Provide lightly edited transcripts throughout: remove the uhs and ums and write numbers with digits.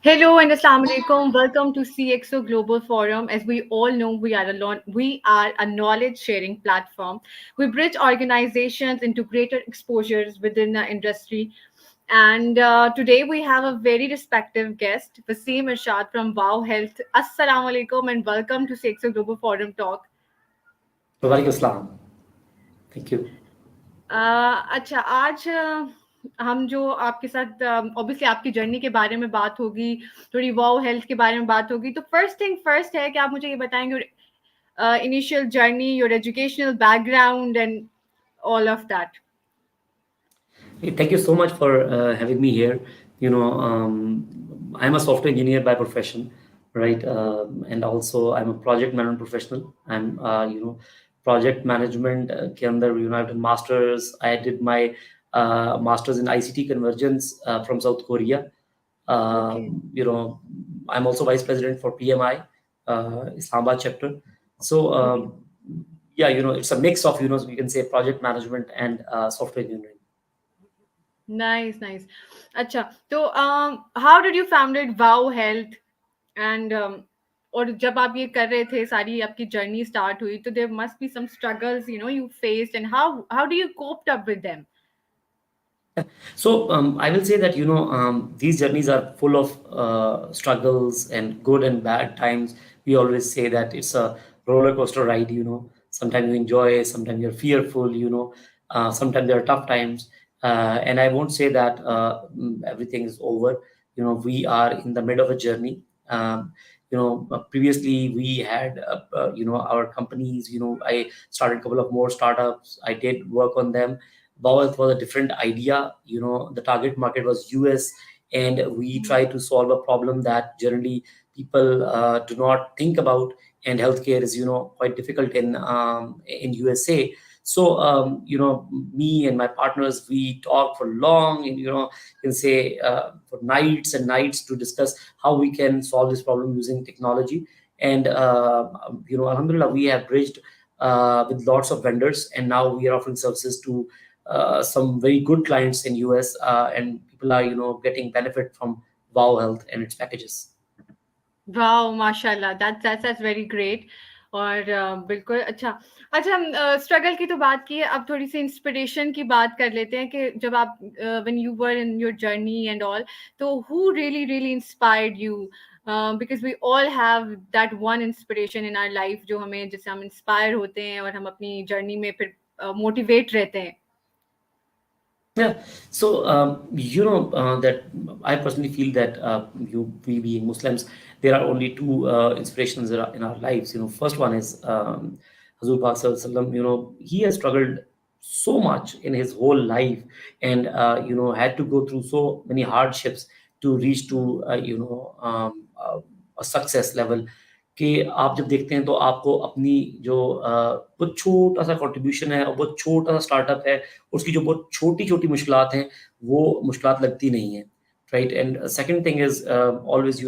Hello and Assalamu alaikum. Welcome to CxO Global Forum. As we all know, we are a knowledge sharing platform. We bridge organizations into greater exposures within the industry. And today we have a very respected guest, Wasim Irshad from Wow Health. Assalamu alaikum and welcome to CxO Global Forum Talk. Walaikum Assalam. Thank you. अच्छा आज हम जो आपके साथ obviously आपकी journey के बारे में बात होगी, थोड़ी वाओ हेल्थ के बारे में बात होगी। तो फर्स्ट थिंग फर्स्ट है कि आप मुझे ये बताएंगे initial journey, your educational background and all of that. Hey, thank you so much for having me here. I'm a software engineer by profession, right? And also I'm a project management professional. I'm, project management के अंदर, I've done masters. I did my masters in ICT convergence from South Korea. Okay, You know, I'm also vice president for PMI, Islamabad chapter. So, okay, yeah, it's a mix of, you can say project management and software engineering. Nice nice. अच्छा, तो how did you founded wow health and और जब आप ये कर रहे थे, सारी आपकी जर्नी स्टार्ट हुई, तो there must be some struggles you faced and how do you coped up with them? So I will say that these journeys are full of struggles and good and bad times. We always say that it's a roller coaster ride. Sometimes you enjoy, sometimes you're fearful. Sometimes there are tough times, and I won't say that everything is over. We are in the middle of a journey. Previously we had our companies. I started a couple of more startups. I did work on them. Bowels was a different idea. The target market was US, and we try to solve a problem that generally people do not think about. And healthcare is, quite difficult in USA. So, me and my partners, we talk for long, and you can say for nights and nights to discuss how we can solve this problem using technology. And Alhamdulillah, we have bridged with lots of vendors, and now we are offering services to some very good clients in US, and people are getting benefit from Wow Health and its packages. Wow माशाल्लाह, that's very great. और बिल्कुल अच्छा। अच्छा, हम struggle की तो बात की है, अब थोड़ी सी इंस्पिरेशन की बात कर लेते हैं कि जब आप when you were in your journey and all, तो who really really inspired you? Because we all have that one inspiration in our life जो हमें, जिससे हम इंस्पायर होते हैं और हम अपनी जर्नी में फिर मोटिवेट रहते हैं। Yeah. So, that I personally feel that we being Muslims, there are only two inspirations in our lives. First one is Hazur Pak Sallallahu Alaihi Wasallam. He has struggled so much in his whole life, and had to go through so many hardships to reach to a success level. कि आप जब देखते हैं तो आपको अपनी जो बहुत छोटा सा कंट्रीब्यूशन है और बहुत छोटा सा स्टार्टअप है, उसकी जो बहुत छोटी-छोटी मुश्किलात हैं, वो मुश्किलात लगती नहीं हैं, right? And second thing is always,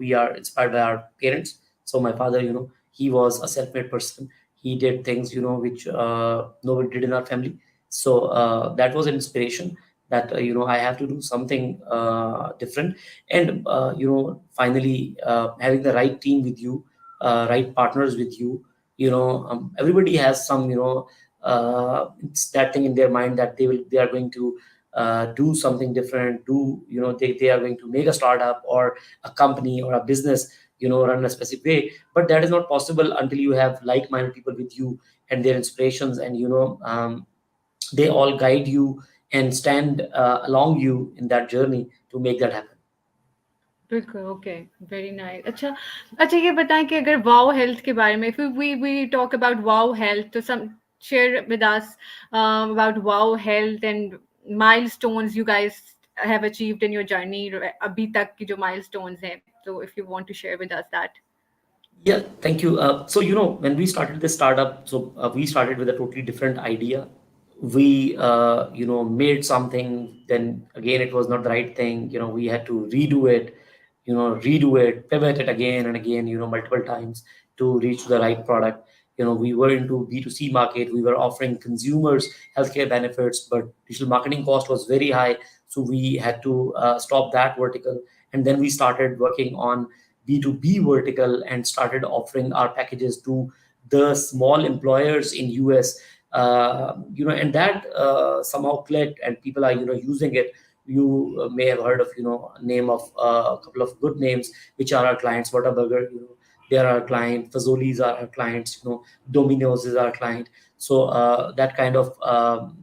we are inspired by our parents. So my father, he was a self-made person. He did things, which nobody did in our family. So that was an inspiration that, I have to do something different. And, finally, having the right team with you, right partners with you, everybody has some, it's that thing in their mind that they are going to do something different, they are going to make a startup or a company or a business, run a specific way. But that is not possible until you have like-minded people with you and their inspirations, and they all guide you and stand along you in that journey to make that happen. बिल्कुल, okay, very nice. अच्छा, अच्छा ये बताएँ कि अगर wow health के बारे में, if we talk about wow health, तो some share with us about wow health and milestones you guys have achieved in your journey, अभी तक की जो माइलस्टोन्स हैं, तो if you want to share with us that. Yeah, thank you. So, when we started this startup, so we started with a totally different idea. We, made something, then again, it was not the right thing. We had to redo it, pivot it again and again, multiple times to reach the right product. We were into B2C market. We were offering consumers healthcare benefits, but digital marketing cost was very high. So we had to stop that vertical. And then we started working on B2B vertical and started offering our packages to the small employers in US. And that somehow clicked, and people are using it. You may have heard of name of a couple of good names which are our clients. Whataburger, they are our client. Fazoli's are our clients. Domino's is our client. So that kind of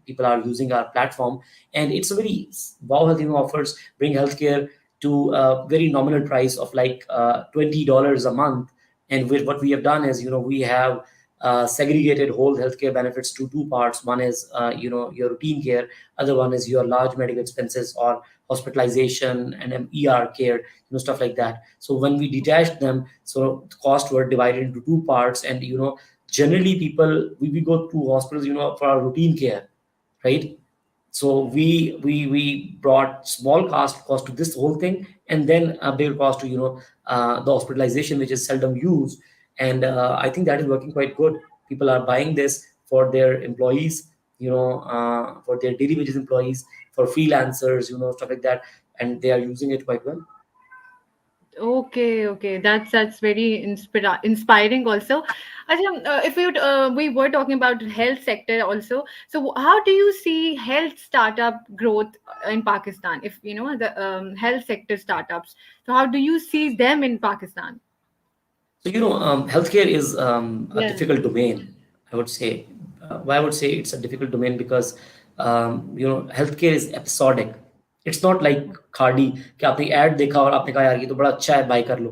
people are using our platform, and it's a very wow health offers bring healthcare to a very nominal price of like $20 a month. And with what we have done is, we have segregated whole healthcare benefits to two parts. One is your routine care, other one is your large medical expenses or hospitalization and ER care, stuff like that. So when we detached them, so the costs were divided into two parts. And generally people, we go to hospitals for our routine care, right? So we brought small cost to this whole thing, and then a bigger cost to the hospitalization, which is seldom used. And I think that is working quite good. People are buying this for their employees, for their daily wages employees, for freelancers, stuff like that, and they are using it quite well. Okay, okay, that's very inspiring also. If we were talking about health sector also, so how do you see health startup growth in Pakistan? If you know the health sector startups, so how do you see them in Pakistan? So, healthcare is a Yeah, difficult domain, I would say. Why I would say it's a difficult domain because, healthcare is episodic. It's not like खाड़ी कि आपने ad देखा और आपने कहा यार ये तो बड़ा अच्छा है buy कर लो,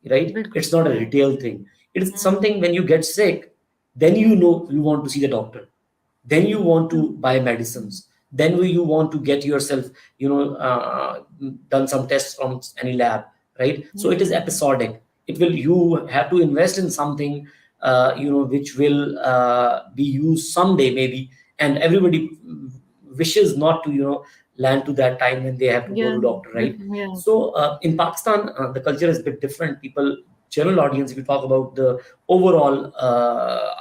right? बिल्कुल, It's not a yeah. retail thing. It's Hmm. something when you get sick, then Yeah. you want to see the doctor, then you want to buy medicines, then you want to get yourself done some tests from any lab, right? So it is Yeah. episodic. It will You have to invest in something which will be used someday maybe, and everybody wishes not to land to that time when they have to go Yeah. to doctor, right? Yeah. So in Pakistan, the culture is a bit different. People, general audience, if you talk about the overall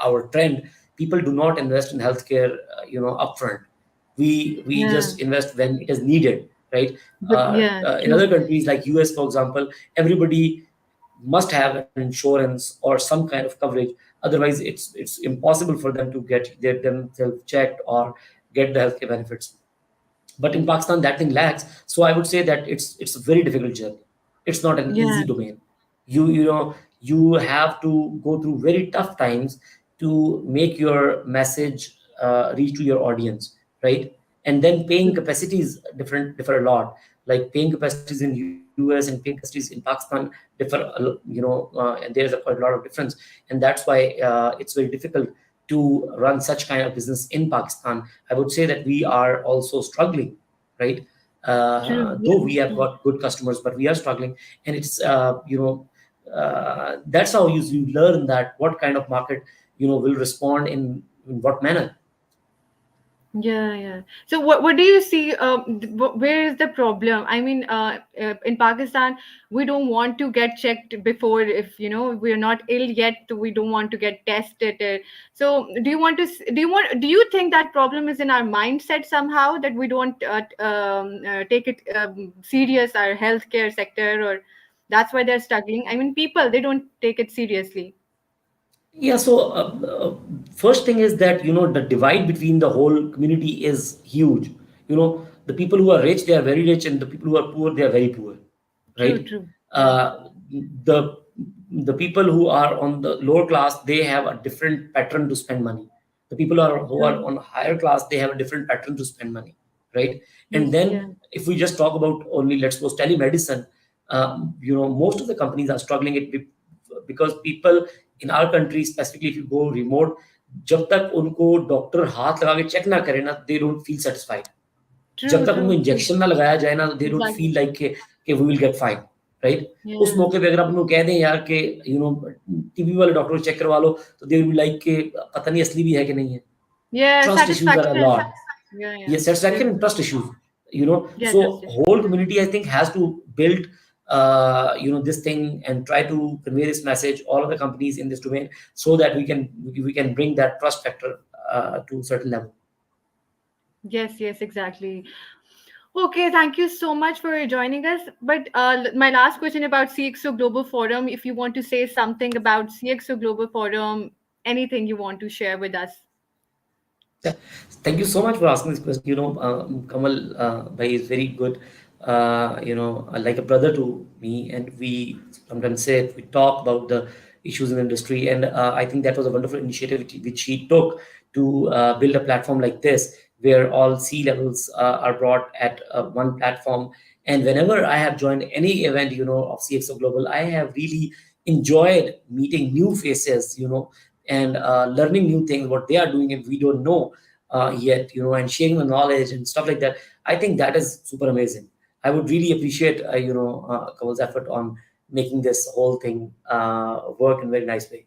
our trend, people do not invest in healthcare upfront. We Yeah. just invest when it is needed, right? But yeah, In other true. countries like US, for example, everybody must have an insurance or some kind of coverage. Otherwise it's impossible for them to get themselves checked or get the healthcare benefits. But in Pakistan, that thing lacks. So I would say that it's a very difficult journey. It's not an Yeah. easy domain. You have to go through very tough times to make your message reach to your audience, right? And then paying capacities differ a lot. Like paying capacities in US and paying capacities in Pakistan differ and there's quite a lot of difference. And that's why it's very difficult to run such kind of business in Pakistan. I would say that we are also struggling, right? True. Though Yeah. we have Yeah. got good customers, but we are struggling, and it's that's how you learn that what kind of market will respond in what manner. Yeah, yeah. So what do you see? Where is the problem? I mean, in Pakistan, we don't want to get checked before. If you know we're not ill yet, we don't want to get tested. So do you think that problem is in our mindset somehow, that we don't take it serious, our healthcare sector, or that's why they're struggling? I mean, people, they don't take it seriously. Yeah, so first thing is that the divide between the whole community is huge. The people who are rich, they are very rich, and the people who are poor, they are very poor, True, right? true. Yeah. The people who are on the lower class, they have a different pattern to spend money. The people who are True. on higher class, they have a different pattern to spend money, right? And Yes. then Yeah. if we just talk about only, let's suppose, telemedicine, most of the companies are struggling because people in our country, specifically if you go remote, जब तक उनको doctor हाथ लगा के check ना करे ना, they don't feel satisfied. जब True, तक उनको true, true. इंजेक्शन ना लगाया जाए ना, they don't Exactly. feel like कि we will get fine, right? उस Yeah. मौके पे अगर आप उनको कह दें यार कि टीबी वाले डॉक्टर को चेक करवा लो, तो they will be like कि पता नहीं असली भी है कि नहीं है. Yeah, Trust issues are a satisfaction. lot. Yeah, yeah. Yes, satisfaction There's and trust issues. yeah, So trust issue. whole community, I think, has to build this thing and try to convey this message all of the companies in this domain, so that we can bring that trust factor to a certain level. Yes, yes, exactly. Okay, thank you so much for joining us. But my last question about CXO Global Forum, if you want to say something about CXO Global Forum, anything you want to share with us. Yeah. Thank you so much for asking this question. Kamal bhai is very good. Like a brother to me, and we sometimes say we talk about the issues in the industry, and I think that was a wonderful initiative which he took to build a platform like this, where all C levels are brought at one platform. And whenever I have joined any event, of CXO Global, I have really enjoyed meeting new faces, and learning new things what they are doing and we don't know yet, and sharing the knowledge and stuff like that. I think that is super amazing. I would really appreciate Kamal's effort on making this whole thing work in a very nice way.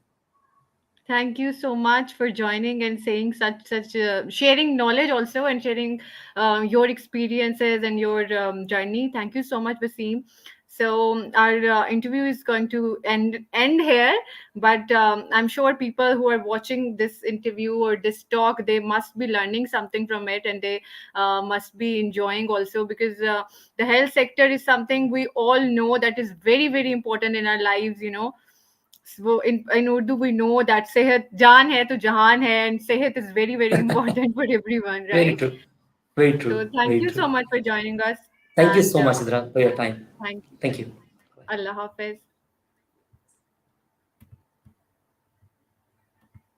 Thank you so much for joining and saying such sharing knowledge also, and sharing your experiences and your journey. Thank you so much, Vaseem. So our interview is going to end here, but I'm sure people who are watching this interview or this talk, they must be learning something from it, and they must be enjoying also, because the health sector is something we all know that is very very important in our lives. So in Urdu we know that sehat jaan hai to jahan hai, and sehat is very very important for everyone, Very right? true. Very So true. thank Very you so true. much for joining us, Thank you and so much, Sidra, for your time. thank you. Thank you. Allah Hafiz.